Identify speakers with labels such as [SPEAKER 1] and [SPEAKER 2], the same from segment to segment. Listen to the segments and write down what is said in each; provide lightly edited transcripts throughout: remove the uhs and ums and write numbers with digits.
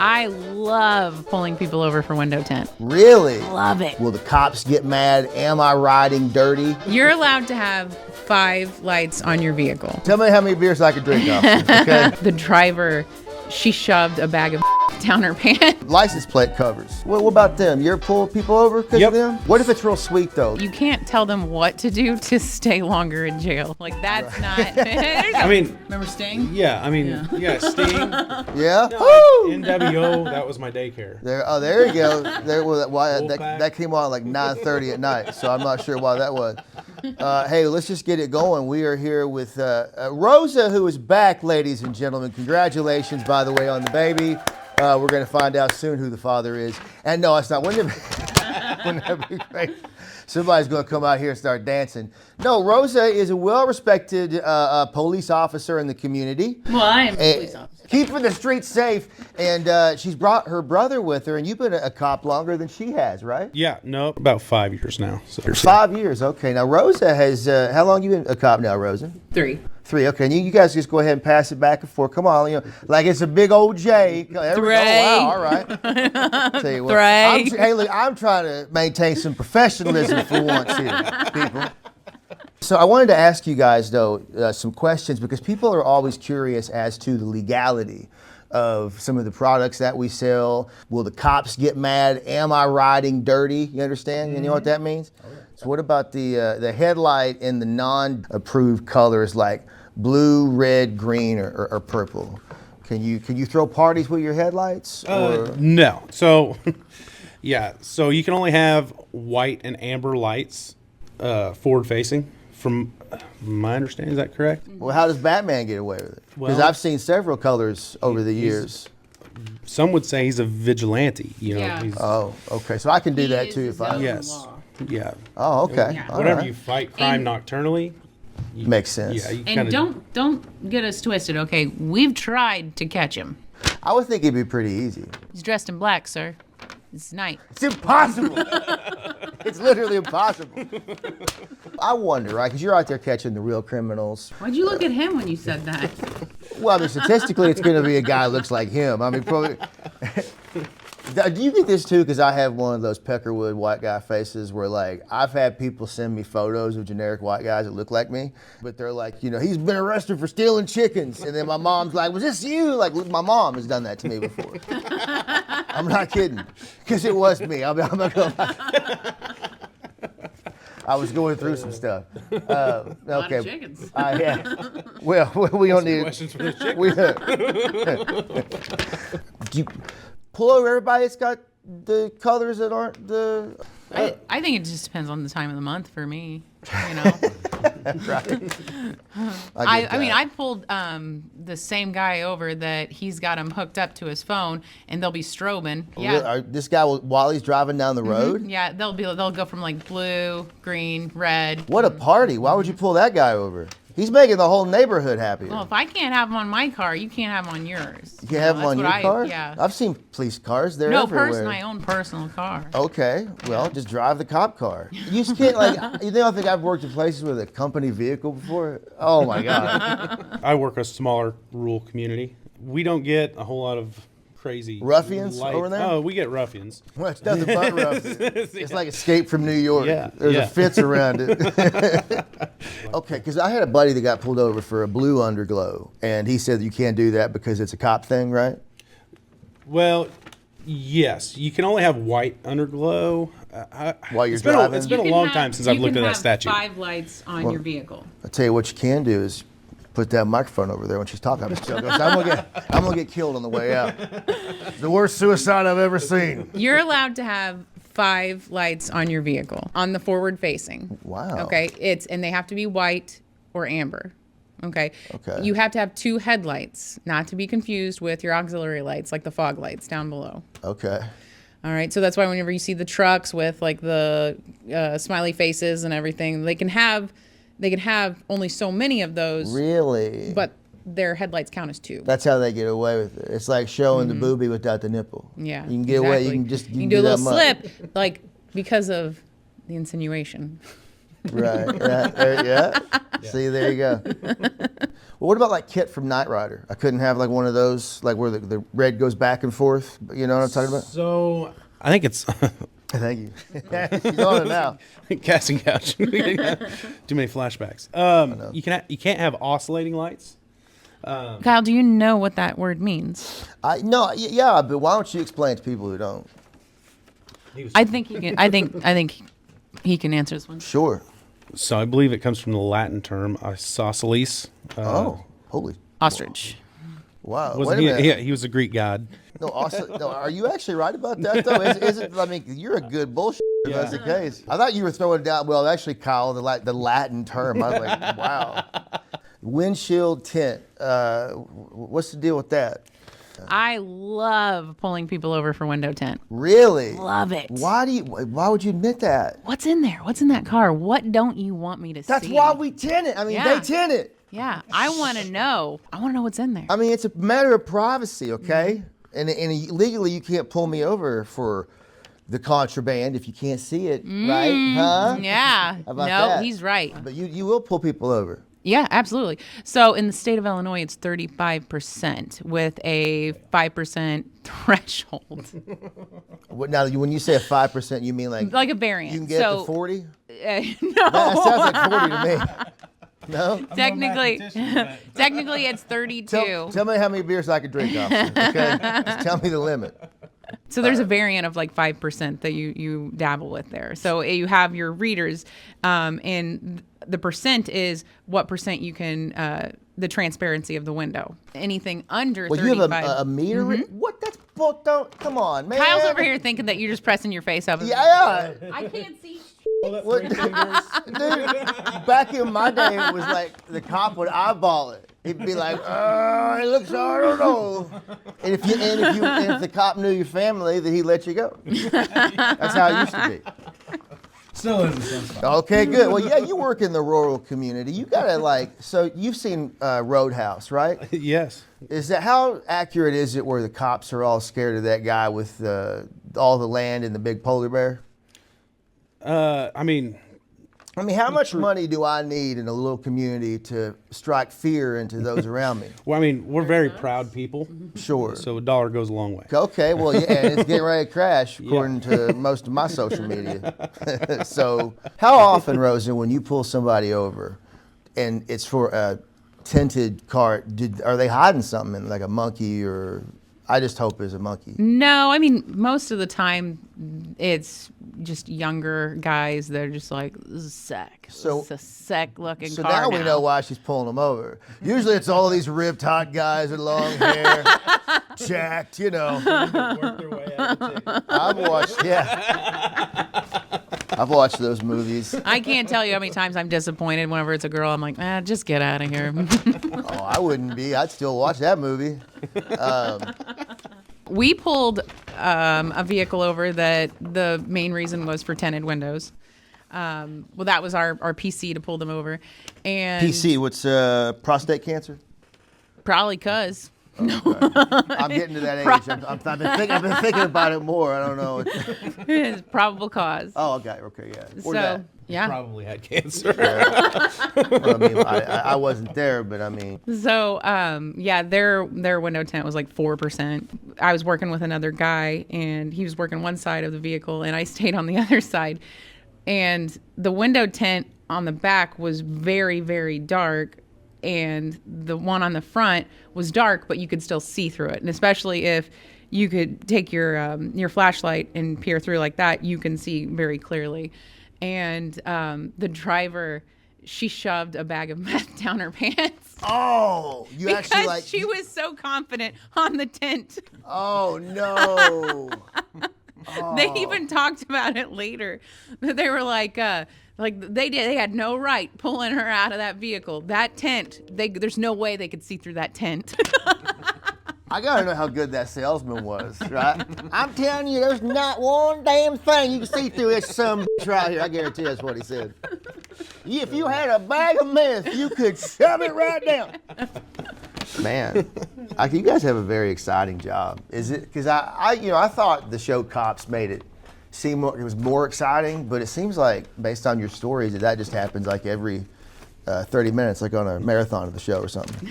[SPEAKER 1] I love pulling people over for window tint.
[SPEAKER 2] Really?
[SPEAKER 1] Love it.
[SPEAKER 2] Will the cops get mad? Am I riding dirty?
[SPEAKER 1] You're allowed to have 5 lights on your vehicle.
[SPEAKER 2] Tell me how many beers I can drink, officer, okay?
[SPEAKER 1] The driver, she shoved a bag of down her pants.
[SPEAKER 2] License plate covers. What about them? You ever pull people over because of them? What if it's real sweet, though?
[SPEAKER 1] You can't tell them what to do to stay longer in jail. Like, that's not...
[SPEAKER 3] I mean...
[SPEAKER 1] Remember Sting?
[SPEAKER 3] Yeah, I mean, yeah, Sting.
[SPEAKER 2] Yeah?
[SPEAKER 3] No, NWO, that was my daycare.
[SPEAKER 2] There you go. That came on like 9:30 at night, so I'm not sure why that was. Hey, let's just get it going. We are here with Rosa, who is back, ladies and gentlemen. Congratulations, by the way, on the baby. We're going to find out soon who the father is. And no, it's not. Wouldn't that be great? Somebody's going to come out here and start dancing. No, Rosa is a well-respected police officer in the community.
[SPEAKER 1] Well, I am a police officer.
[SPEAKER 2] Keeping the streets safe. And she's brought her brother with her. And you've been a cop longer than she has, right?
[SPEAKER 3] Yeah, no, about 5 years now. So.
[SPEAKER 2] 5 years, okay. Now, Rosa has, how long you been a cop now, Rosa?
[SPEAKER 1] 3.
[SPEAKER 2] 3, okay. And you guys just go ahead and pass it back and forth. Come on, like it's a big old J.
[SPEAKER 1] 3.
[SPEAKER 2] Oh, wow, all right. Tell you what.
[SPEAKER 1] 3.
[SPEAKER 2] Hey, look, I'm trying to maintain some professionalism for once here, people. So I wanted to ask you guys, though, some questions because people are always curious as to the legality of some of the products that we sell. Will the cops get mad? Am I riding dirty? You understand? You know what that means? Oh, yeah. So what about the headlight in the non-approved colors like blue, red, green, or purple? Can you throw parties with your headlights?
[SPEAKER 3] No. So, yeah. So you can only have white and amber lights forward-facing. From my understanding, is that correct?
[SPEAKER 2] Well, how does Batman get away with it? Because I've seen several colors over the years.
[SPEAKER 3] Some would say he's a vigilante. You know.
[SPEAKER 1] Yeah.
[SPEAKER 2] Oh, okay. So I can do that too if I.
[SPEAKER 3] Yes. Yeah.
[SPEAKER 2] Oh, okay.
[SPEAKER 1] Yeah.
[SPEAKER 3] Whenever
[SPEAKER 2] right.
[SPEAKER 3] you fight crime nocturnally.
[SPEAKER 2] Makes sense.
[SPEAKER 3] Yeah. You
[SPEAKER 1] And don't get us twisted, okay? We've tried to catch him.
[SPEAKER 2] I would think it'd be pretty easy.
[SPEAKER 1] He's dressed in black, sir. It's night.
[SPEAKER 2] It's impossible. It's literally impossible. I wonder, right? Because you're out there catching the real criminals.
[SPEAKER 1] Why'd you look at him when you said that?
[SPEAKER 2] Well, I mean, statistically, it's going to be a guy who looks like him. I mean, probably. Do you get this too? Because I have one of those Peckerwood white guy faces where, like, I've had people send me photos of generic white guys that look like me, but they're like, he's been arrested for stealing chickens. And then my mom's like, was this you? Like, my mom has done that to me before. I'm not kidding. Because it was me. I'm not going to lie. I was going through some stuff. Okay.
[SPEAKER 1] A lot of chickens.
[SPEAKER 2] Yeah. Well, we don't need
[SPEAKER 3] questions for the chickens.
[SPEAKER 2] Do you pull over everybody that's got the colors that aren't the...
[SPEAKER 1] I think it just depends on the time of the month for me,
[SPEAKER 2] Right.
[SPEAKER 1] I mean, I pulled the same guy over that he's got him hooked up to his phone, and they'll be strobing. Yeah.
[SPEAKER 2] This guy, while he's driving down the road?
[SPEAKER 1] Yeah, they'll go from like blue, green, red.
[SPEAKER 2] What a party. Why would you pull that guy over? He's making the whole neighborhood happy.
[SPEAKER 1] Well, if I can't have him on my car, you can't have him on yours.
[SPEAKER 2] You can't have him on your car?
[SPEAKER 1] Yeah.
[SPEAKER 2] I've seen police cars. They're everywhere.
[SPEAKER 1] My own personal car.
[SPEAKER 2] Okay, well, just drive the cop car. You just can't, you don't think I've worked in places with a company vehicle before? Oh, my God.
[SPEAKER 3] I work a smaller rural community. We don't get a whole lot of crazy
[SPEAKER 2] ruffians over there?
[SPEAKER 3] Oh, we get ruffians.
[SPEAKER 2] Well, it's nothing but ruffians. It's like Escape from New York.
[SPEAKER 3] Yeah,
[SPEAKER 2] There's a fence around it. Okay, because I had a buddy that got pulled over for a blue underglow, and he said that you can't do that because it's a cop thing, right?
[SPEAKER 3] Well, yes. You can only have white underglow.
[SPEAKER 2] While you're driving?
[SPEAKER 3] It's been a long time since I've looked at that statute.
[SPEAKER 1] You can have 5 lights on your vehicle.
[SPEAKER 2] I'll tell you what you can do is put that microphone over there when she's talking. I'm just joking. I'm gonna get killed on the way out. It's the worst suicide I've ever seen.
[SPEAKER 1] You're allowed to have 5 lights on your vehicle on the forward facing.
[SPEAKER 2] Wow.
[SPEAKER 1] Okay, and they have to be white or amber. Okay.
[SPEAKER 2] Okay.
[SPEAKER 1] You have to have 2 headlights, not to be confused with your auxiliary lights, like the fog lights down below.
[SPEAKER 2] Okay.
[SPEAKER 1] All right. So that's why whenever you see the trucks with like the smiley faces and everything, they can have only so many of those.
[SPEAKER 2] Really?
[SPEAKER 1] But their headlights count as 2.
[SPEAKER 2] That's how they get away with it. It's like showing the boobie without the nipple.
[SPEAKER 1] Yeah.
[SPEAKER 2] You can get away. You can
[SPEAKER 1] do a
[SPEAKER 2] that
[SPEAKER 1] little
[SPEAKER 2] much.
[SPEAKER 1] slip, like because of the insinuation.
[SPEAKER 2] Right. Yeah. See, there you go. Well, what about like Kit from Knight Rider? I couldn't have like one of those, like where the red goes back and forth. You know what I'm talking about?
[SPEAKER 3] So I think it's
[SPEAKER 2] Thank you. She's on it now.
[SPEAKER 3] casting couch. Too many flashbacks. You can't have oscillating lights.
[SPEAKER 1] Kyle, do you know what that word means?
[SPEAKER 2] Yeah, but why don't you explain to people who don't?
[SPEAKER 1] I think he can. I think he can answer this one.
[SPEAKER 2] Sure.
[SPEAKER 3] So I believe it comes from the Latin term isosceles.
[SPEAKER 2] Holy.
[SPEAKER 1] Ostrich.
[SPEAKER 2] Wow.
[SPEAKER 3] Wasn't
[SPEAKER 2] Wait a minute.
[SPEAKER 3] he was a Greek god.
[SPEAKER 2] No, are you actually right about that though? Is it? I mean, you're a good bullshit if that's the case. I thought you were throwing down. Well, actually, Kyle, the Latin term. I was like, wow. Windshield tint. What's the deal with that?
[SPEAKER 1] I love pulling people over for window tint.
[SPEAKER 2] Really?
[SPEAKER 1] Love it.
[SPEAKER 2] Why would you admit that?
[SPEAKER 1] What's in there? What's in that car? What don't you want me to see?
[SPEAKER 2] That's why we tint it. I mean,
[SPEAKER 1] Yeah.
[SPEAKER 2] they tint it.
[SPEAKER 1] Yeah, I want to know. I want to know what's in there.
[SPEAKER 2] I mean, it's a matter of privacy, okay? And legally, you can't pull me over for the contraband if you can't see it, right? Huh?
[SPEAKER 1] Yeah.
[SPEAKER 2] How about
[SPEAKER 1] No,
[SPEAKER 2] that?
[SPEAKER 1] he's right.
[SPEAKER 2] But you will pull people over.
[SPEAKER 1] Yeah, absolutely. So in the state of Illinois, it's 35% with a 5% threshold,
[SPEAKER 2] Now, when you say a 5%, you mean like
[SPEAKER 1] like a variant.
[SPEAKER 2] you can get
[SPEAKER 1] so,
[SPEAKER 2] to 40?
[SPEAKER 1] no.
[SPEAKER 2] That sounds like 40 to me. No?
[SPEAKER 1] Technically, it's 32.
[SPEAKER 2] Tell me how many beers I could drink, officer. Okay? Just tell me the limit.
[SPEAKER 1] So there's a variant of like 5% that you dabble with there. So you have your readers, and the percent is what percent you can, the transparency of the window. Anything under 35.
[SPEAKER 2] You have a meter? What? That's bull. Don't. Come on, man.
[SPEAKER 1] Kyle's over here thinking that you're just pressing your face up.
[SPEAKER 2] Yeah.
[SPEAKER 1] I can't see.
[SPEAKER 2] What, dude, back in my day, it was like the cop would eyeball it. He'd be like, "Oh, it looks, I don't know." And if the cop knew your family, then he'd let you go. That's how it used to be.
[SPEAKER 4] Still isn't sensible.
[SPEAKER 2] Okay, good. Well, yeah, you work in the rural community. You gotta so you've seen Roadhouse, right?
[SPEAKER 3] Yes.
[SPEAKER 2] How accurate is it where the cops are all scared of that guy with all the land and the big polar bear?
[SPEAKER 3] I mean,
[SPEAKER 2] how much money do I need in a little community to strike fear into those around me?
[SPEAKER 3] well, I mean, we're very proud people.
[SPEAKER 2] Sure.
[SPEAKER 3] So a dollar goes a long way.
[SPEAKER 2] Okay, well, yeah, and it's getting ready to crash according to most of my social media. So how often, Rosa, when you pull somebody over and it's for a tinted car, are they hiding something, like a monkey or... I just hope it's a monkey.
[SPEAKER 1] No, I mean, most of the time it's just younger guys that are just like, this is sick.
[SPEAKER 2] So-
[SPEAKER 1] This is a sick looking
[SPEAKER 2] So
[SPEAKER 1] car
[SPEAKER 2] now we know why she's pulling them over. Usually it's all these ripped hot guys with long hair, jacked,
[SPEAKER 4] Work their way out of the
[SPEAKER 2] I've watched those movies.
[SPEAKER 1] I can't tell you how many times I'm disappointed whenever it's a girl. I'm like, just get out of here.
[SPEAKER 2] Oh, I wouldn't be. I'd still watch that movie.
[SPEAKER 1] We pulled a vehicle over that the main reason was for tinted windows. Well, that was our PC to pull them over. And
[SPEAKER 2] PC, what's prostate cancer?
[SPEAKER 1] probably cuz.
[SPEAKER 2] I'm getting to that age. I've been thinking about it more. I don't know.
[SPEAKER 1] It's probable cause.
[SPEAKER 2] Oh, okay, yeah. Or
[SPEAKER 1] So,
[SPEAKER 2] that.
[SPEAKER 1] yeah.
[SPEAKER 3] Probably had cancer.
[SPEAKER 2] Well, I mean, I wasn't there, but I mean.
[SPEAKER 1] So, yeah, their window tint was like 4%. I was working with another guy, and he was working one side of the vehicle, and I stayed on the other side. And the window tint on the back was very, very dark, and the one on the front was dark, but you could still see through it. And especially if you could take your flashlight and peer through like that, you can see very clearly. And the driver, she shoved a bag of meth down her pants.
[SPEAKER 2] Oh, you
[SPEAKER 1] Because
[SPEAKER 2] actually
[SPEAKER 1] she was so confident on the tint.
[SPEAKER 2] Oh no.
[SPEAKER 1] They even talked about it later. They were like they had no right pulling her out of that vehicle. That tent, there's no way they could see through that tent.
[SPEAKER 2] I gotta know how good that salesman was, right? I'm telling you, there's not one damn thing you can see through this some bitch right here. I guarantee that's what he said. If you had a bag of meth, you could shove it right down. Man, you guys have a very exciting job. Is it? Because I thought the show Cops made it seemed it was more exciting, but it seems like based on your stories that just happens like every 30 minutes, like on a marathon of the show or something.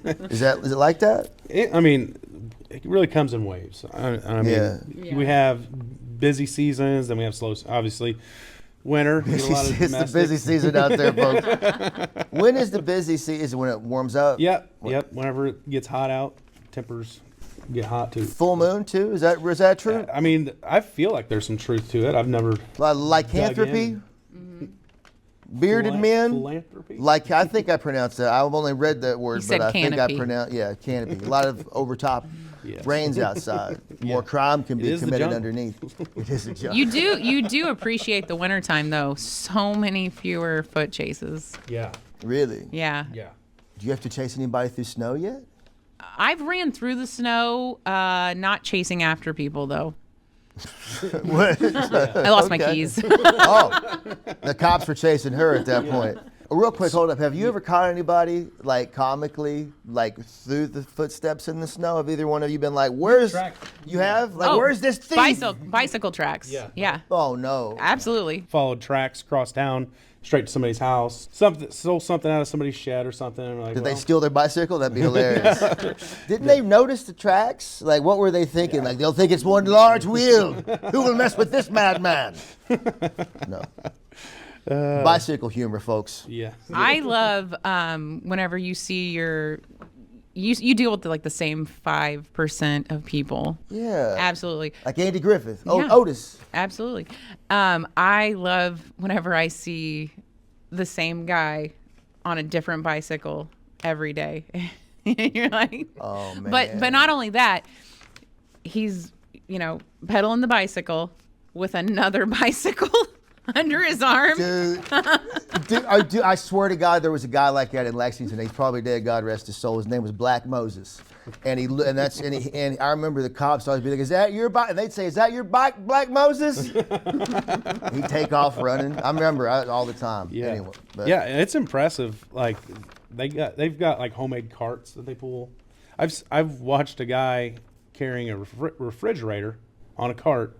[SPEAKER 2] Is it like that?
[SPEAKER 3] I mean, it really comes in waves. I mean, we have busy seasons, then we have slow. Obviously, winter.
[SPEAKER 2] It's the busy season out there, folks. When is the busy season? Is it when it warms up?
[SPEAKER 3] Yep. Whenever it gets hot out, tempers get hot too.
[SPEAKER 2] Full moon too? Is that true?
[SPEAKER 3] I mean, I feel like there's some truth to it. I've never
[SPEAKER 2] lycanthropy. Bearded men,
[SPEAKER 3] philanthropy.
[SPEAKER 2] like I think I pronounced that. I've only read that word,
[SPEAKER 1] You
[SPEAKER 2] but
[SPEAKER 1] said
[SPEAKER 2] I think
[SPEAKER 1] canopy.
[SPEAKER 2] I pronounced canopy. A lot of overtop rains outside. More crime can be
[SPEAKER 3] is the
[SPEAKER 2] committed
[SPEAKER 3] jungle.
[SPEAKER 2] underneath. It is a jungle.
[SPEAKER 1] You do appreciate the wintertime though. So many fewer foot chases.
[SPEAKER 3] Yeah.
[SPEAKER 2] Really?
[SPEAKER 1] Yeah.
[SPEAKER 3] Yeah.
[SPEAKER 2] Do you have to chase anybody through snow yet?
[SPEAKER 1] I've ran through the snow, not chasing after people though. I lost my keys.
[SPEAKER 2] Oh, the cops were chasing her at that point. Real quick, hold up. Have you ever caught anybody like comically, like through the footsteps in the snow? Have either one of you been like, "Where's you have like, where's this thief?"
[SPEAKER 1] Bicycle tracks. Yeah.
[SPEAKER 2] Oh no.
[SPEAKER 1] Absolutely.
[SPEAKER 3] Followed tracks across town, straight to somebody's house. Stole something out of somebody's shed or something. And we're like,
[SPEAKER 2] Did they steal their bicycle? That'd be hilarious. Didn't they notice the tracks? Like, what were they thinking? Like, they'll think it's one large wheel. Who will mess with this madman? No. Bicycle humor, folks.
[SPEAKER 3] Yeah.
[SPEAKER 1] I love whenever you see you deal with like the same 5% of people.
[SPEAKER 2] Yeah.
[SPEAKER 1] Absolutely.
[SPEAKER 2] Like Andy Griffith. Oh,
[SPEAKER 1] Yeah.
[SPEAKER 2] Otis.
[SPEAKER 1] Absolutely. I love whenever I see the same guy on a different bicycle every day. You're like,
[SPEAKER 2] Oh man.
[SPEAKER 1] but not only that, he's pedaling the bicycle with another bicycle under his arm.
[SPEAKER 2] Dude, I swear to God, there was a guy like that in Lexington. He's probably dead. God rest his soul. His name was Black Moses, and I remember the cops always be like, "Is that your bike?" And they'd say, "Is that your bike, Black Moses?" He'd take off running. I remember all the time.
[SPEAKER 3] Yeah.
[SPEAKER 2] Anyway, but
[SPEAKER 3] Yeah, it's impressive. Like they've got like homemade carts that they pull. I've watched a guy carrying a refrigerator on a cart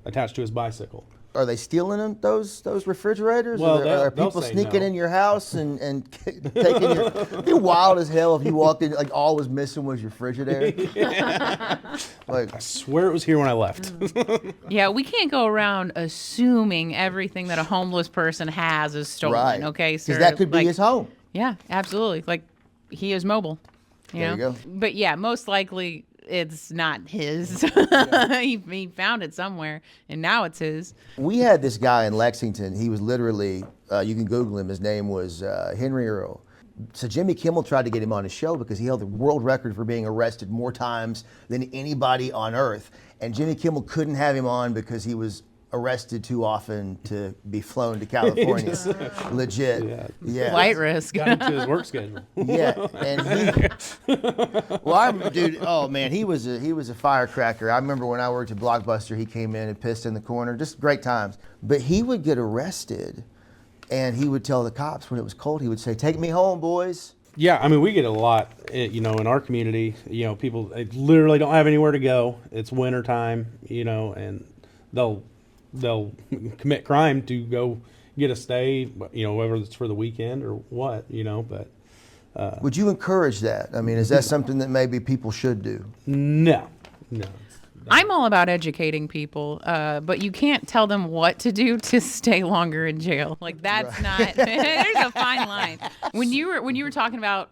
[SPEAKER 3] attached to his bicycle.
[SPEAKER 2] Are they stealing those refrigerators?
[SPEAKER 3] Well,
[SPEAKER 2] are
[SPEAKER 3] they'll
[SPEAKER 2] people
[SPEAKER 3] say
[SPEAKER 2] sneaking
[SPEAKER 3] no.
[SPEAKER 2] in your house and taking your? It'd be wild as hell if you walked in like all was missing was your Frigidaire. Like
[SPEAKER 3] I swear it was here when I left.
[SPEAKER 1] Yeah, we can't go around assuming everything that a homeless person has is stolen.
[SPEAKER 2] right?
[SPEAKER 1] Okay, sir.
[SPEAKER 2] Because that could be his home.
[SPEAKER 1] Yeah, absolutely. Like he is mobile.
[SPEAKER 2] There you go.
[SPEAKER 1] But yeah, most likely it's not his. He found it somewhere, and now it's his.
[SPEAKER 2] We had this guy in Lexington. He was literally, you can Google him. His name was Henry Earl. So Jimmy Kimmel tried to get him on his show because he held the world record for being arrested more times than anybody on earth. And Jimmy Kimmel couldn't have him on because he was arrested too often to be flown to California. Legit. Yeah.
[SPEAKER 1] Flight risk.
[SPEAKER 3] Got into his work schedule.
[SPEAKER 2] Yeah, and oh man, he was a firecracker. I remember when I worked at Blockbuster, he came in and pissed in the corner, just great times. But he would get arrested, and he would tell the cops when it was cold, he would say, "Take me home, boys."
[SPEAKER 3] Yeah, I mean, we get a lot, in our community. People they literally don't have anywhere to go. It's winter time, and they'll commit crime to go get a stay, whether it's for the weekend or what, but.
[SPEAKER 2] Would you encourage that? I mean, is that something that maybe people should do?
[SPEAKER 3] No.
[SPEAKER 1] I'm all about educating people, but you can't tell them what to do to stay longer in jail. Like that's not. There's a fine line. When you were talking about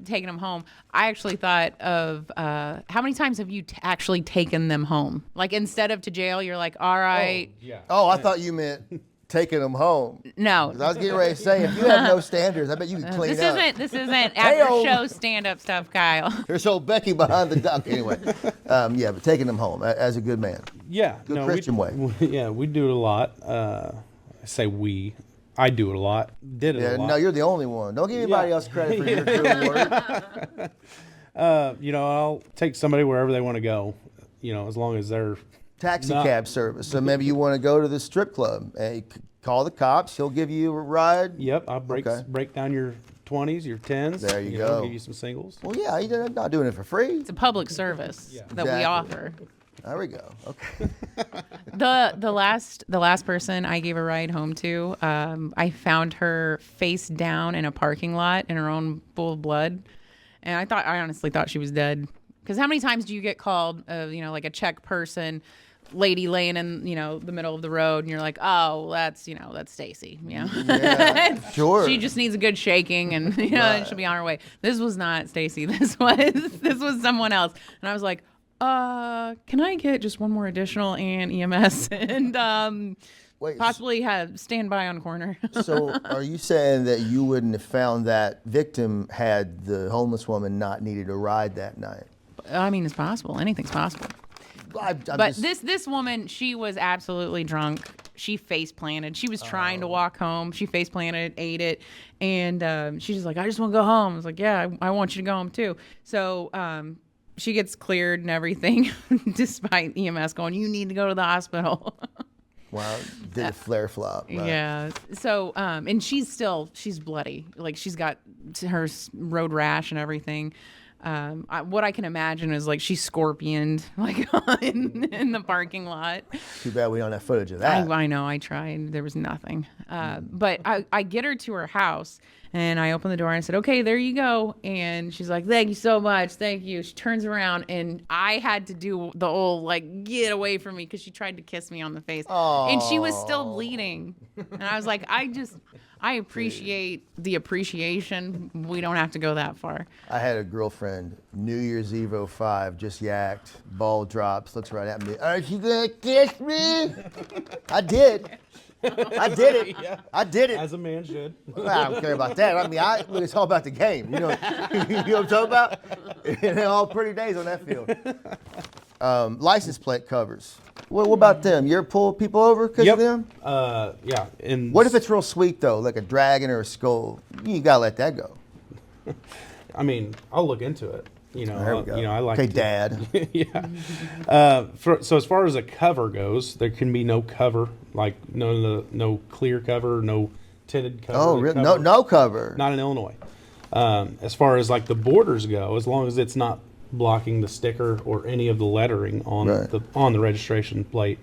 [SPEAKER 1] taking them home, I actually thought of how many times have you actually taken them home? Like instead of to jail, you're like, all right.
[SPEAKER 3] Yeah.
[SPEAKER 2] Oh, I thought you meant taking them home.
[SPEAKER 1] No.
[SPEAKER 2] 'Cause I was getting ready to say, if you have no standards, I bet you can clean
[SPEAKER 1] This
[SPEAKER 2] up.
[SPEAKER 1] isn't after
[SPEAKER 2] Hey-o.
[SPEAKER 1] show stand up stuff, Kyle.
[SPEAKER 2] There's old Becky behind the duck. Anyway, but taking them home as a good man.
[SPEAKER 3] Yeah.
[SPEAKER 2] Good Christian way.
[SPEAKER 3] We do it a lot. I say we. I do it a lot. Did it a lot.
[SPEAKER 2] No, you're the only one. Don't give anybody else credit for your good work.
[SPEAKER 3] I'll take somebody wherever they want to go, as long as they're
[SPEAKER 2] Taxi cab service. So maybe you want to go to the strip club. Hey, call the cops. He'll give you a ride.
[SPEAKER 3] Yep, I'll break down your 20s, your 10s.
[SPEAKER 2] There you go.
[SPEAKER 3] Give you some singles.
[SPEAKER 2] Well, yeah, you're not doing it for free.
[SPEAKER 1] It's a public service that we
[SPEAKER 2] Exactly.
[SPEAKER 1] offer.
[SPEAKER 2] There we go. Okay.
[SPEAKER 1] The last person I gave a ride home to, I found her face down in a parking lot in her own pool of blood, and I honestly thought she was dead. Because how many times do you get called, like a Czech person, lady laying in the middle of the road, and you're like, oh, that's Stacy.
[SPEAKER 2] Yeah, sure.
[SPEAKER 1] She just needs a good shaking, and
[SPEAKER 2] Right.
[SPEAKER 1] she'll be on her way. This was not Stacy. This was someone else, and I was like, can I get just one more additional and EMS and
[SPEAKER 2] Wait,
[SPEAKER 1] possibly have stand by on corner?
[SPEAKER 2] So are you saying that you wouldn't have found that victim had the homeless woman not needed a ride that night?
[SPEAKER 1] I mean, it's possible. Anything's possible. But this woman, she was absolutely drunk. She face planted. She was trying to walk home. She face planted, ate it, and she's just like, I just want to go home. I was like, yeah, I want you to go home too. So she gets cleared and everything, despite EMS going, you need to go to the hospital.
[SPEAKER 2] Wow, did a flare flop. Right?
[SPEAKER 1] Yeah. So, and she's bloody. Like she's got her road rash and everything. What I can imagine is like she's scorpioned like in the parking lot.
[SPEAKER 2] Too bad we don't have footage of that.
[SPEAKER 1] I know. I tried. There was nothing. But I get her to her house and I open the door and I said, okay, there you go. And she's like, thank you so much. Thank you. She turns around and I had to do the old like get away from me because she tried to kiss me on the face. And she was still bleeding. And I was like, I appreciate the appreciation. We don't have to go that far.
[SPEAKER 2] I had a girlfriend, New Year's Eve '05, just yacked, ball drops, looks right at me. Are you gonna kiss me? I did. I did it.
[SPEAKER 3] Yeah.
[SPEAKER 2] I did it.
[SPEAKER 3] As a man should.
[SPEAKER 2] Well, I don't care about that. I mean, it's all about the game. You know what I'm talking about? And all pretty days on that field. License plate covers. What about them? You ever pull people over because of them?
[SPEAKER 3] Yeah. And
[SPEAKER 2] What if it's real sweet though, like a dragon or a skull? You gotta let that go.
[SPEAKER 3] I mean, I'll look into it.
[SPEAKER 2] There we go.
[SPEAKER 3] I like
[SPEAKER 2] Okay,
[SPEAKER 3] to,
[SPEAKER 2] Dad.
[SPEAKER 3] yeah. So as far as a cover goes, there can be no cover, like no clear cover, no tinted cover.
[SPEAKER 2] Oh,
[SPEAKER 3] The
[SPEAKER 2] really?
[SPEAKER 3] cover-
[SPEAKER 2] No cover.
[SPEAKER 3] Not in Illinois. As far as like the borders go, as long as it's not blocking the sticker or any of the lettering on
[SPEAKER 2] Right.
[SPEAKER 3] the registration plate,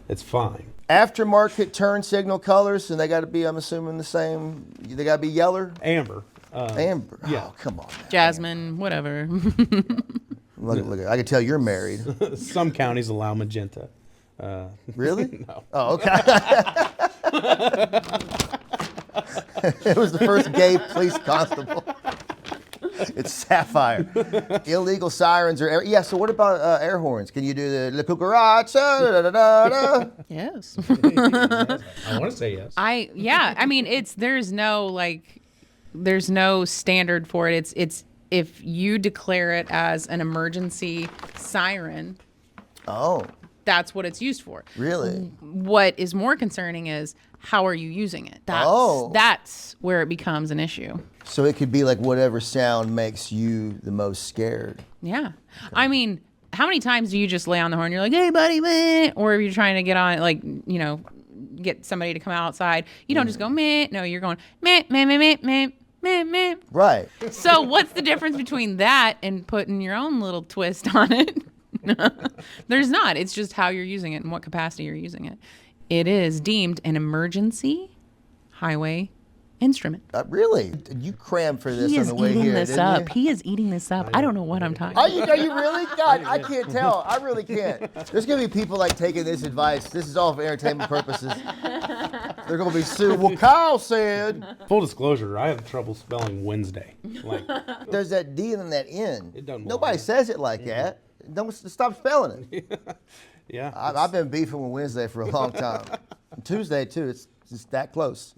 [SPEAKER 3] it's fine.
[SPEAKER 2] Aftermarket turn signal colors, and they got to be, I'm assuming, the same. They got to be yellow,
[SPEAKER 3] Amber.
[SPEAKER 2] amber.
[SPEAKER 3] Yeah.
[SPEAKER 2] Oh, come on.
[SPEAKER 1] Jasmine, whatever.
[SPEAKER 2] Look. I can tell you're married.
[SPEAKER 3] Some counties allow magenta.
[SPEAKER 2] Really?
[SPEAKER 3] No.
[SPEAKER 2] Oh, okay. It was the first gay police constable. It's sapphire. Illegal sirens are so what about air horns? Can you do the La Cucaracha? Da, da, da, da?
[SPEAKER 1] Yes.
[SPEAKER 3] I want to say yes.
[SPEAKER 1] I mean, there's no standard for it. It's if you declare it as an emergency siren,
[SPEAKER 2] Oh,
[SPEAKER 1] that's what it's used for.
[SPEAKER 2] really?
[SPEAKER 1] What is more concerning is how are you using it? That's where it becomes an issue.
[SPEAKER 2] So it could be like whatever sound makes you the most scared.
[SPEAKER 1] Yeah. I mean, how many times do you just lay on the horn? You're like, hey, buddy, meh, or if you're trying to get on, like, get somebody to come outside. You don't just go, meh. No, you're going, meh, meh, meh, meh, meh, meh, meh.
[SPEAKER 2] Right.
[SPEAKER 1] So what's the difference between that and putting your own little twist on it? There's not. It's just how you're using it and what capacity you're using it. It is deemed an emergency highway instrument.
[SPEAKER 2] Really? You crammed for this
[SPEAKER 1] He
[SPEAKER 2] on
[SPEAKER 1] is
[SPEAKER 2] the way
[SPEAKER 1] eating
[SPEAKER 2] here,
[SPEAKER 1] this
[SPEAKER 2] didn't
[SPEAKER 1] up.
[SPEAKER 2] you?
[SPEAKER 1] He is eating this up. I don't know what I'm talking
[SPEAKER 2] Are
[SPEAKER 1] about.
[SPEAKER 2] you really? God, I can't tell. I really can't. There's going to be people like taking this advice. This is all for entertainment purposes. They're going to be sued. Well, Kyle said.
[SPEAKER 3] Full disclosure, I have trouble spelling Wednesday. Like,
[SPEAKER 2] There's that D and that N.
[SPEAKER 3] It doesn't
[SPEAKER 2] Nobody
[SPEAKER 3] belong.
[SPEAKER 2] says it like that. Don't stop spelling it.
[SPEAKER 3] yeah.
[SPEAKER 2] I've been beefing with Wednesday for a long time. And Tuesday, too. It's just that close.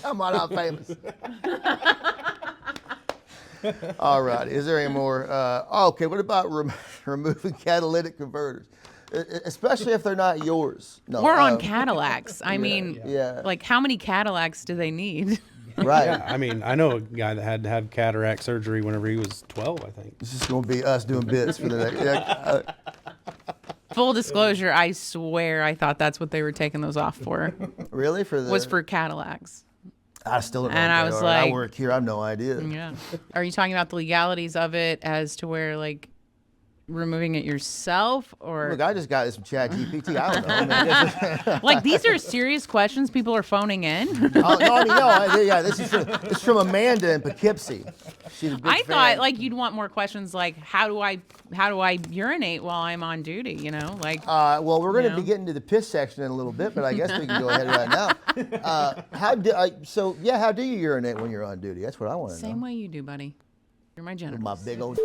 [SPEAKER 2] Come on, I'm famous. All right. Is there any more? Okay. What about removing catalytic converters, especially if they're not yours? No.
[SPEAKER 1] We're on Cadillacs. I mean,
[SPEAKER 2] Yeah.
[SPEAKER 1] like, how many Cadillacs do they need?
[SPEAKER 2] Right.
[SPEAKER 3] Yeah, I mean, I know a guy that had to have cataract surgery whenever he was 12, I think.
[SPEAKER 2] This is going to be us doing bits for the next.
[SPEAKER 1] Full disclosure, I swear I thought that's what they were taking those off for.
[SPEAKER 2] Really?
[SPEAKER 1] Was for Cadillacs.
[SPEAKER 2] I still don't know.
[SPEAKER 1] And
[SPEAKER 2] what
[SPEAKER 1] I
[SPEAKER 2] they
[SPEAKER 1] was
[SPEAKER 2] are. I
[SPEAKER 1] like-
[SPEAKER 2] work here. I have no idea.
[SPEAKER 1] Yeah. Are you talking about the legalities of it as to where, like, removing it yourself, or
[SPEAKER 2] Look, I just got this from Chat GPT. I don't know. I mean,
[SPEAKER 1] like these are serious questions people are phoning in?
[SPEAKER 2] yeah, this is from Amanda in Poughkeepsie. She's a big
[SPEAKER 1] I
[SPEAKER 2] fan.
[SPEAKER 1] thought like you'd want more questions like how do I urinate while I'm on duty? You know, like
[SPEAKER 2] Well, we're going to
[SPEAKER 1] You
[SPEAKER 2] be
[SPEAKER 1] know?
[SPEAKER 2] getting to the piss section in a little bit, but I guess we can go ahead right now. How do you urinate when you're on duty? That's what I want to know.
[SPEAKER 1] same way you do, buddy. You're my janitor.
[SPEAKER 2] My big old.